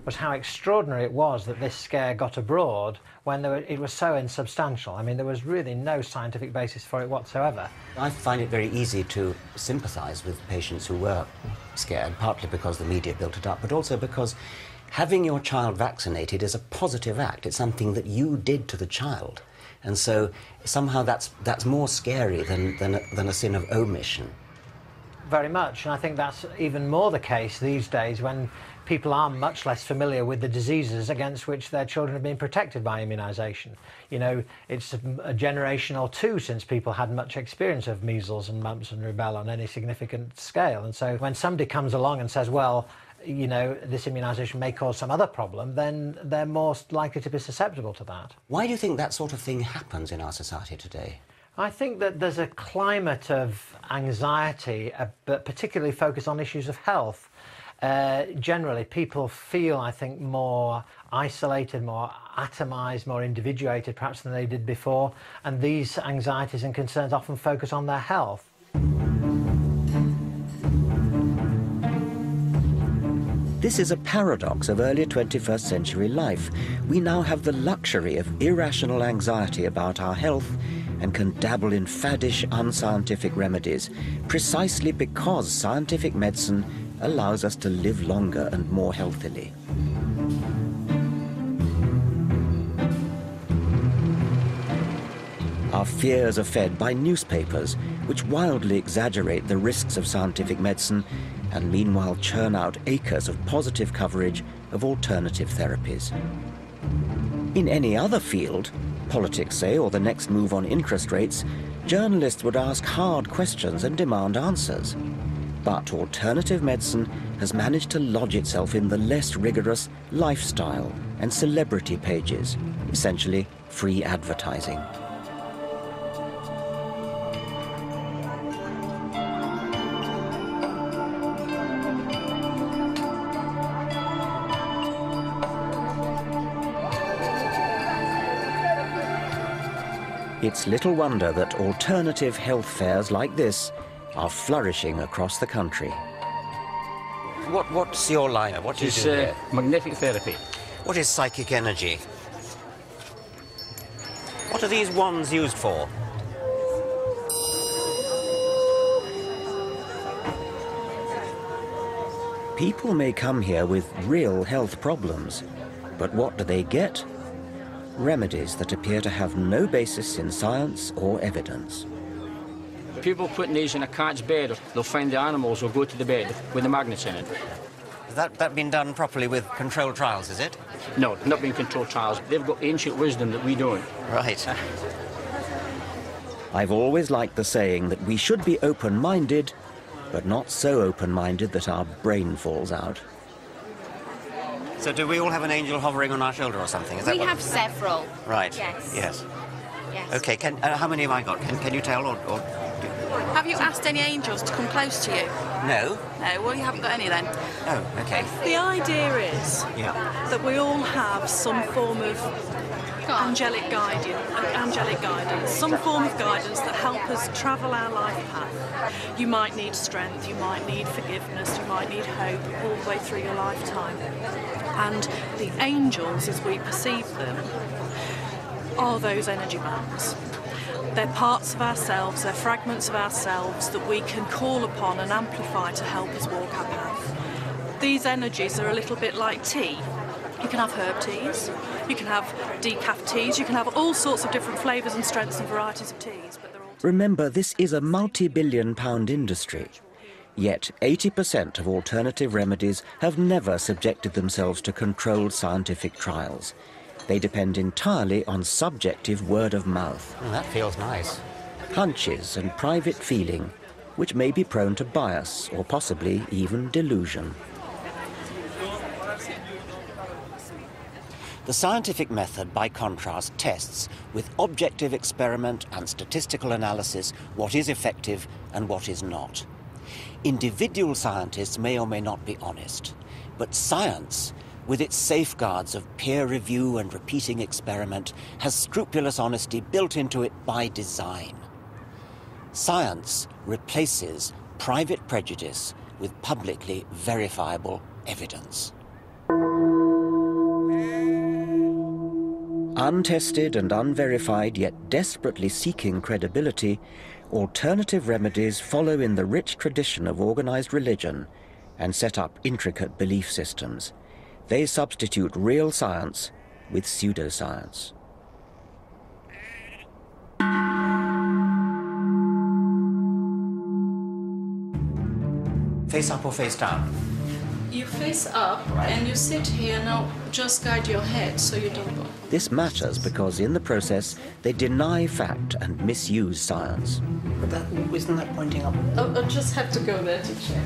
was how extraordinary it was that this scare got abroad when it was so insubstantial. I mean, there was really no scientific basis for it whatsoever. I find it very easy to sympathise with patients who were scared, partly because the media built it up, but also because having your child vaccinated is a positive act. It's something that you did to the child. And so somehow that's more scary than a sin of omission. Very much, and I think that's even more the case these days when people are much less familiar with the diseases against which their children have been protected by immunisation. You know, it's a generation or two since people had much experience of measles and mumps and rubella on any significant scale. And so when somebody comes along and says, well, you know, this immunisation may cause some other problem, then they're more likely to be susceptible to that. Why do you think that sort of thing happens in our society today? I think that there's a climate of anxiety, but particularly focused on issues of health. Generally, people feel, I think, more isolated, more atomised, more individuated perhaps than they did before, and these anxieties and concerns often focus on their health. This is a paradox of early 21st century life. We now have the luxury of irrational anxiety about our health and can dabble in faddish, unscientific remedies, precisely because scientific medicine allows us to live longer and more healthily. Our fears are fed by newspapers, which wildly exaggerate the risks of scientific medicine and meanwhile churn out acres of positive coverage of alternative therapies. In any other field, politics, say, or the next move on interest rates, journalists would ask hard questions and demand answers. But alternative medicine has managed to lodge itself in the less rigorous lifestyle and celebrity pages, essentially free advertising. It's little wonder that alternative health fairs like this are flourishing across the country. What's your line? What do you do here? Magnetic therapy. What is psychic energy? What are these wands used for? People may come here with real health problems, but what do they get? Remedies that appear to have no basis in science or evidence. People putting these in a cat's bed, they'll find the animals will go to the bed with the magnets in it. Has that been done properly with controlled trials, is it? No, not being controlled trials. They've got ancient wisdom that we don't. Right. I've always liked the saying that we should be open-minded, but not so open-minded that our brain falls out. So do we all have an angel hovering on our shoulder or something? Is that we have several. Right. Yes. Yes. Yes. Okay, how many have I got? Can you tell or... Have you asked any angels to come close to you? No. No, well, you haven't got any then. Oh, okay. The idea is that we all have some form of angelic guidance, some form of guidance that help us travel our life path. You might need strength, you might need forgiveness, you might need hope all the way through your lifetime. And the angels, as we perceive them, are those energy bands. They're parts of ourselves, they're fragments of ourselves that we can call upon and amplify to help us walk our path. These energies are a little bit like tea. You can have herb teas, you can have decaf teas, you can have all sorts of different flavours and strengths and varieties of teas. But they're all... Remember, this is a multi-billion-pound industry. Yet 80% of alternative remedies have never subjected themselves to controlled scientific trials. They depend entirely on subjective word of mouth. Oh, that feels nice. Hunches and private feeling, which may be prone to bias or possibly even delusion. The scientific method, by contrast, tests with objective experiment and statistical analysis what is effective and what is not. Individual scientists may or may not be honest, but science, with its safeguards of peer review and repeating experiment, has scrupulous honesty built into it by design. Science replaces private prejudice with publicly verifiable evidence. Untested and unverified, yet desperately seeking credibility, alternative remedies follow in the rich tradition of organized religion and set up intricate belief systems. They substitute real science with pseudoscience. Face up or face down? You face up and you sit here. Now just guide your head so you don't bump. This matters because in the process they deny fact and misuse science. But isn't that pointing up? I'll just have to go there to check.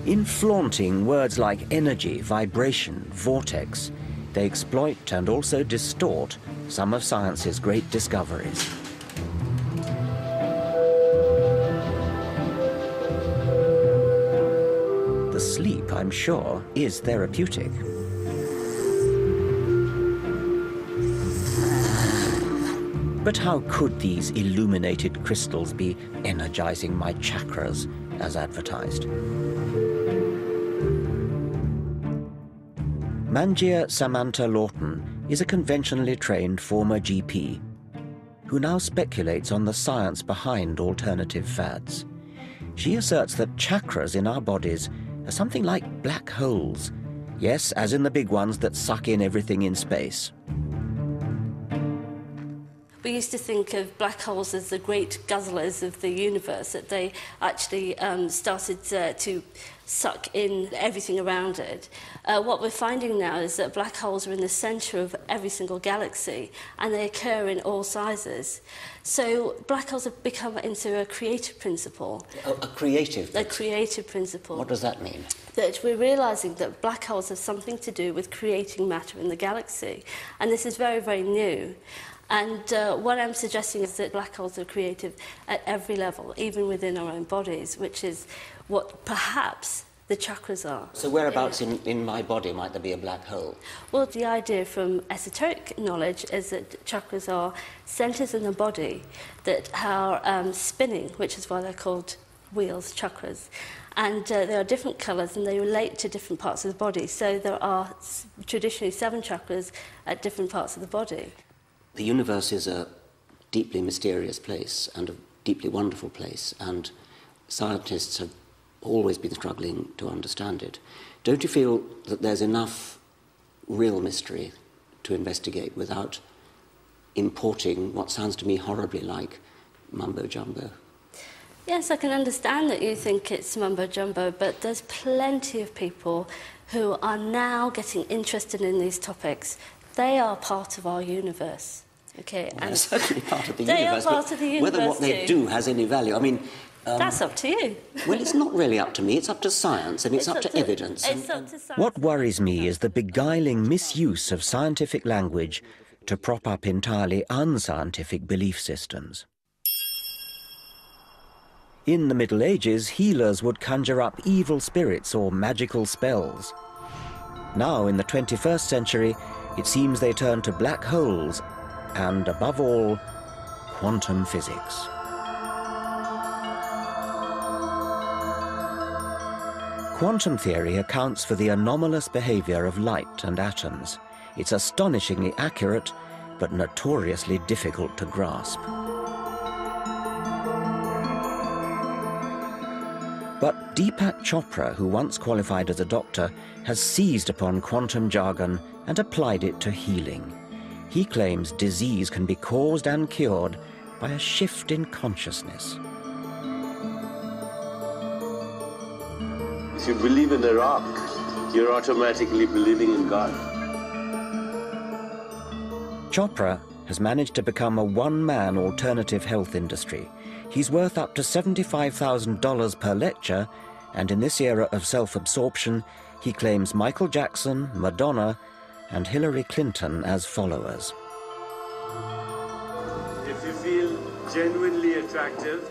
In flaunting words like energy, vibration, vortex, they exploit and also distort some of science's great discoveries. The sleep, I'm sure, is therapeutic. But how could these illuminated crystals be energizing my chakras as advertised? Manjia Samantha Lawton is a conventionally trained former GP who now speculates on the science behind alternative fads. She asserts that chakras in our bodies are something like black holes. Yes, as in the big ones that suck in everything in space. We used to think of black holes as the great guzzlers of the universe, that they actually started to suck in everything around it. What we're finding now is that black holes are in the centre of every single galaxy, and they occur in all sizes. So black holes have become into a creative principle. A creative? A creative principle. What does that mean? That we're realising that black holes have something to do with creating matter in the galaxy. And this is very, very new. And what I'm suggesting is that black holes are creative at every level, even within our own bodies, which is what perhaps the chakras are. So whereabouts in my body might there be a black hole? Well, the idea from esoteric knowledge is that chakras are centres in the body that are spinning, which is why they're called wheels, chakras. And there are different colours and they relate to different parts of the body. So there are traditionally 7 chakras at different parts of the body. The universe is a deeply mysterious place and a deeply wonderful place, and scientists have always been struggling to understand it. Don't you feel that there's enough real mystery to investigate without importing what sounds to me horribly like mumbo-jumbo? Yes, I can understand that you think it's mumbo-jumbo, but there's plenty of people who are now getting interested in these topics. They are part of our universe. Okay, well, they're certainly part of the they universe. They are part of the universe. Whether what they do has any value, I mean. That's up to you. Well, it's not really up to me. It's up to science, and it's up to evidence. It's up to science. What worries me is the beguiling misuse of scientific language to prop up entirely unscientific belief systems. In the Middle Ages, healers would conjure up evil spirits or magical spells. Now, in the 21st century, it seems they turn to black holes and, above all, quantum physics. Quantum theory accounts for the anomalous behavior of light and atoms. It's astonishingly accurate, but notoriously difficult to grasp. But Deepak Chopra, who once qualified as a doctor, has seized upon quantum jargon and applied it to healing. He claims disease can be caused and cured by a shift in consciousness. If you believe in a rock, you're automatically believing in God. Chopra has managed to become a one-man alternative health industry. He's worth up to $75,000 per lecture, and in this era of self-absorption, he claims Michael Jackson, Madonna, and Hillary Clinton as followers. If you feel genuinely attractive,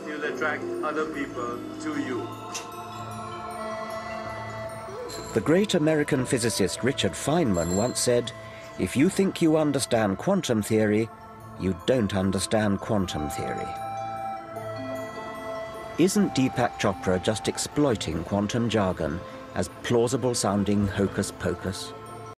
you'll attract other people to you. The great American physicist Richard Feynman once said, "If you think you understand quantum theory, you don't understand quantum theory." Isn't Deepak Chopra just exploiting quantum jargon as plausible-sounding hocus-pocus?